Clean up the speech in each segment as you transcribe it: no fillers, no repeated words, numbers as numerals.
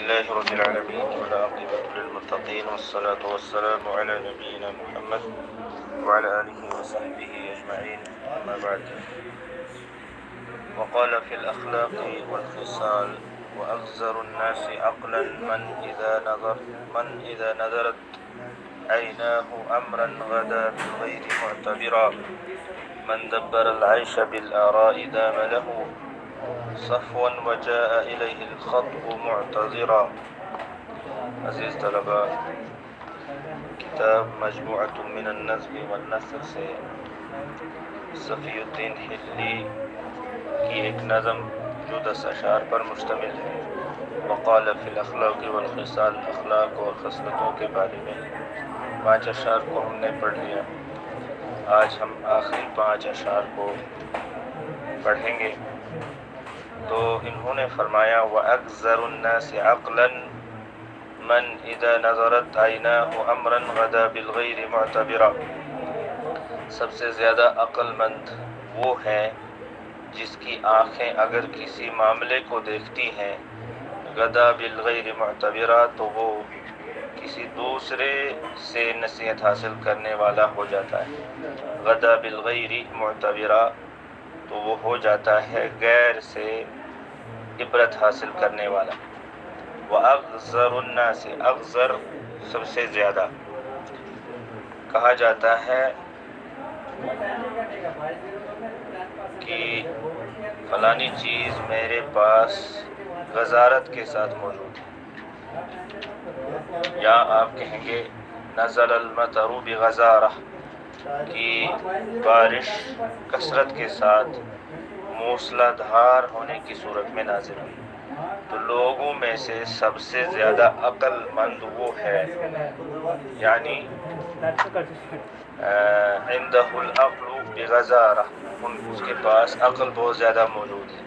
لله رب العالمين والعاقبة للمتقين والصلاة والسلام على نبينا محمد وعلى آله وصحبه أجمعين أما بعد. وقال في الأخلاق والخصال وأغزر الناس عقلا من إذا نظرت عيناه أمرا غدا بالغير معتبرا من دبر العيش بالآراء دام له صفوا وجاء إليه الخطب معتذرا. عزیز طلباء، کتاب مجموعۃ من النظم والنثر سے صفی الدین حلی کی ایک نظم جو 10 اشعار پر مشتمل ہے. وقال فی الاخلاق والخصال، اخلاق اور خصلتوں کے بارے میں 5 اشعار کو ہم نے پڑھ لیا. آج ہم آخری 5 اشعار کو پڑھیں گے. تو انہوں نے فرمایا وَأَكْزَرُ النَّاسِ عَقْلًا مَنْ إِذَا نَظَرَتْ عَيْنَاهُ أَمْرًا غَدَا بِالْغَيْرِ مُعْتَبِرًا. سب سے زیادہ عقل مند وہ ہے جس کی آنکھیں اگر کسی معاملے کو دیکھتی ہیں غدا بالغیر معتبرا، تو وہ کسی دوسرے سے نصیحت حاصل کرنے والا ہو جاتا ہے. غدا بالغیر معتبرا تو وہ ہو جاتا ہے غیر سے عبرت حاصل کرنے والا. وَأَغْزَرُ النَّاسِ، اغزر سب سے زیادہ کہا جاتا ہے کہ فلانی چیز میرے پاس غزارت کے ساتھ موجود ہے. یا آپ کہیں گے نزل المطر بغزارہ، کہ بارش کثرت کے ساتھ موسلا دھار ہونے کی صورت میں نازل ہوئی. تو لوگوں میں سے سب سے زیادہ عقل مند وہ ہے، یعنی عندہ العقل بغزارہ، اس کے پاس عقل بہت زیادہ موجود ہے.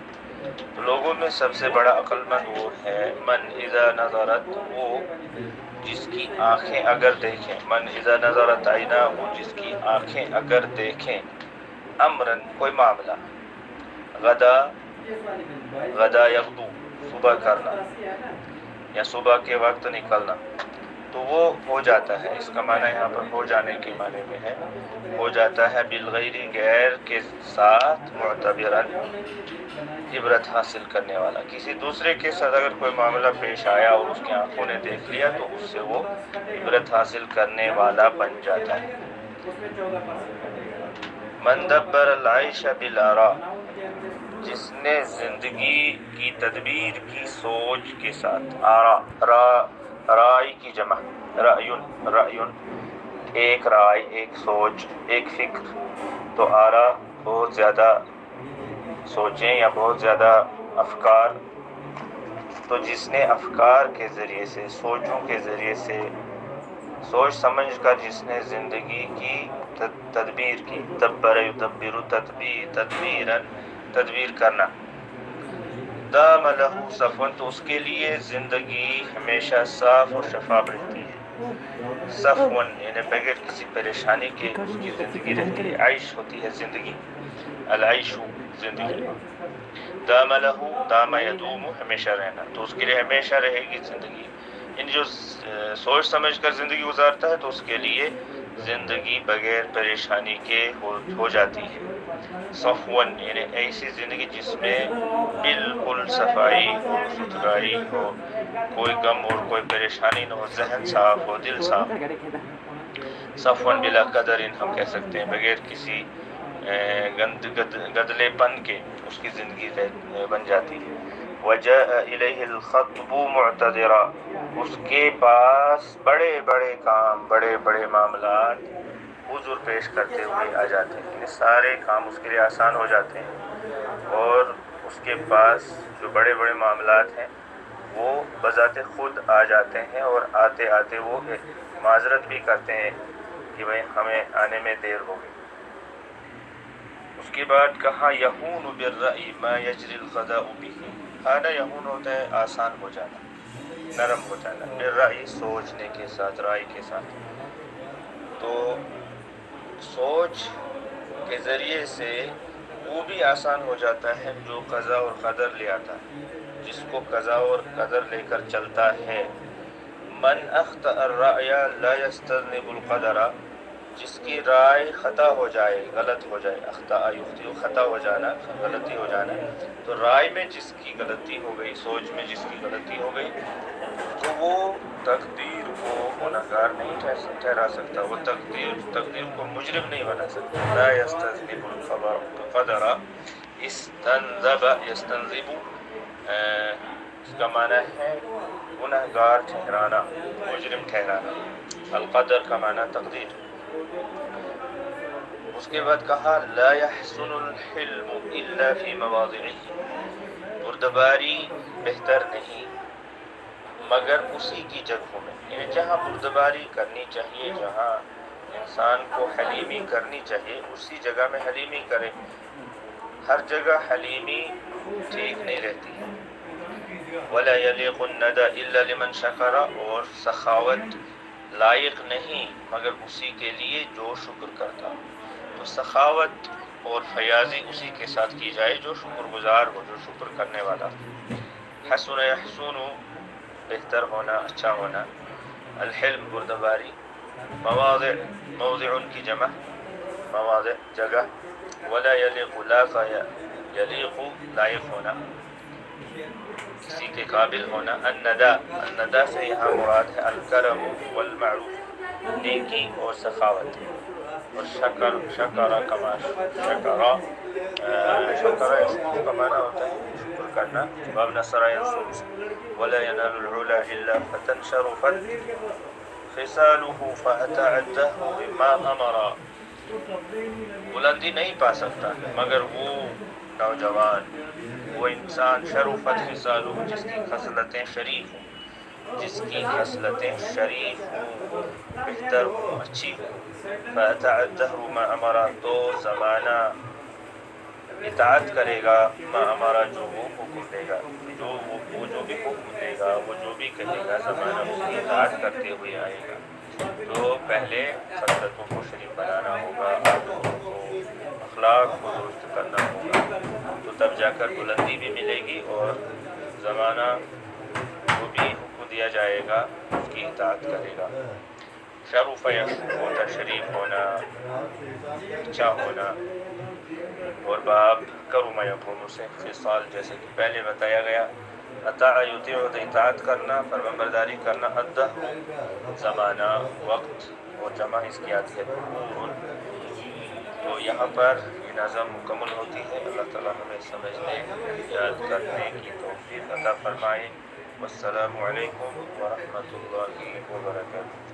تو لوگوں میں سب سے بڑا عقل مند وہ ہے من اذا نظرت، وہ جس کی آنکھیں اگر دیکھیں، من اذا نظرت عیناہ، جس کی آنکھیں اگر دیکھیں امرن کوئی معاملہ، غدا یغدو صبح کرنا یا صبح کے وقت نکلنا، تو وہ ہو جاتا ہے. اس کا معنی یہاں پر ہو جانے کے معنی میں ہے، ہو جاتا ہے بالغیر غیر کے ساتھ معتبرن عبرت حاصل کرنے والا. کسی دوسرے کے ساتھ اگر کوئی معاملہ پیش آیا اور اس کی آنکھوں نے دیکھ لیا تو اس سے وہ عبرت حاصل کرنے والا بن جاتا ہے. من دبر العیش بالآراء، جس نے زندگی کی تدبیر کی سوچ کے ساتھ. رائے کی جمع رأیون، ایک رائے، ایک سوچ، ایک فکر. تو آرا بہت زیادہ سوچیں یا بہت زیادہ افکار. تو جس نے افکار کے ذریعے سے، سوچوں کے ذریعے سے، سوچ سمجھ کر جس نے زندگی کی تدبیر کی. دبر یدبر تدبیرن، تدبیر کرنا. دام لہ صفون، تو اس کے لیے زندگی ہمیشہ صاف اور شفاف رہتی ہے. صفون یعنی بغیر کسی پریشانی کے اس کی زندگی رہتی ہے. عیش ہوتی ہے زندگی، العیش زندگی. دام لہ، دام یدوم ہمیشہ رہنا، تو اس کے لیے ہمیشہ رہے گی زندگی. یعنی جو سوچ سمجھ کر زندگی گزارتا ہے تو اس کے لیے زندگی بغیر پریشانی کے ہو جاتی ہے. صفون یعنی ایسی زندگی جس میں بالکل صفائی اور ستھرائی ہو، کوئی غم اور کوئی پریشانی نہ ہو، ذہن صاف ہو، دل صاف. صفون بلا قدر ہم کہہ سکتے ہیں، بغیر کسی گدلے پن کے اس کی زندگی بن جاتی ہے. وجاء الیہ الخطب معتذرا، اس کے پاس بڑے بڑے کام، بڑے بڑے معاملات عذر پیش کرتے ہوئے آ جاتے ہیں. یہ سارے کام اس کے لیے آسان ہو جاتے ہیں، اور اس کے پاس جو بڑے بڑے معاملات ہیں وہ بذات خود آ جاتے ہیں، اور آتے آتے وہ معذرت بھی کرتے ہیں کہ بھئی ہمیں آنے میں دیر ہو گئی. اس کے بعد کہا یہون بالرأی ما یجری القضاء بہ. ہانا یہون ہوتا ہے آسان ہو جانا، نرم ہو جانا. بالرأی سوچنے کے ساتھ، رائے کے ساتھ. تو سوچ کے ذریعے سے وہ بھی آسان ہو جاتا ہے جو قضا اور قدر لے آتا ہے، جس کو قضا اور قدر لے کر چلتا ہے۔ من اخطأ الرأی لا يستذنب القدر، جس کی رائے خطا ہو جائے، غلط ہو جائے، اخطاء یخطئ خطا ہو جانا، غلطی ہو جانا، تو رائے میں جس کی غلطی ہو گئی، سوچ میں جس کی غلطی ہو گئی، تو وہ تقدیر کو گنہگار نہیں ٹھہرا سکتا، وہ تقدیر کو مجرم نہیں بنا سکتا۔ لا یستذنب القدر، استنذب، یستنذب اس کا معنی ہے گنہگار ٹھہرانا، مجرم ٹھہرانا، القدر کا معنی تقدیر۔ اس کے بعد کہا لا يحسن الحلم الا فی مواضعه، بردباری بہتر نہیں مگر اسی کی جگہوں میں، یعنی جہاں بردباری کرنی چاہیے، جہاں انسان کو حلیمی کرنی چاہیے، اسی جگہ میں حلیمی کرے۔ ہر جگہ حلیمی ٹھیک نہیں رہتی ہے۔ ولا يليق الندى الا لمن شكر، اور سخاوت لائق نہیں مگر اسی کے لیے جو شکر کرتا ہو۔ تو سخاوت اور فیاضی اسی کے ساتھ کی جائے جو شکر گزار ہو، جو شکر کرنے والا۔ حسن یحسن بہتر ہونا، اچھا ہونا، الحلم بردباری، مواضع موضع کی جمع، مواضع جگہ، ولا یلیق لا یلیق لائق ہونا، کسی کے قابل ہونا، الندا، الندا سے یہاں مراد ہے الکرم والمعروف، نیکی اور سخاوت، اور شکر کما شکر کا معنی ہوتا ہے شکر کرنا، باب نصر ینصر، ولا ینال العلا الا فتى شرفت خصاله فأتى الدهر بما امر، بلندی نہیں پا سکتا مگر وہ نوجوان، وہ انسان، شرفت خصالہ، جس کی خصلتیں شریف ہوں، جس کی خصلتیں شریف ہوں، بہتر ہوں، اچھی ہوں۔ فأتى الدهر ما امر، تو زمانہ اطاعت کرے گا، ما امر، جو وہ حکم دے گا، وہ جو بھی حکم دے گا، وہ جو بھی کہے گا، زمانہ اس کی اطاعت کرتے ہوئے آئے گا۔ تو پہلے خصلتوں کو شریف بنانا ہوگا، عادتوں کو، اخلاق کو درست کرنا ہوگا، تو تب جا کر بلندی بھی ملے گی، اور زمانہ جو بھی حکم دیا جائے گا اس کی اطاعت کرے گا۔ شرف یشرف، تشریف ہونا، اچھا ہونا، اور باب کرم یکون سے خصال، جیسے کہ پہلے بتایا گیا، اطاع یطیع، اطاعت کرنا، فرمانبرداری کرنا، الدہر زمانہ، وقت، اور جمع اس کی آتی ہے دہور۔ تو یہاں پر یہ نظم مکمل ہوتی ہے۔ اللہ تعالیٰ ہمیں سمجھنے، یاد کرنے کی توفیق عطا فرمائے۔ والسلام علیکم ورحمۃ اللہ وبرکاتہ۔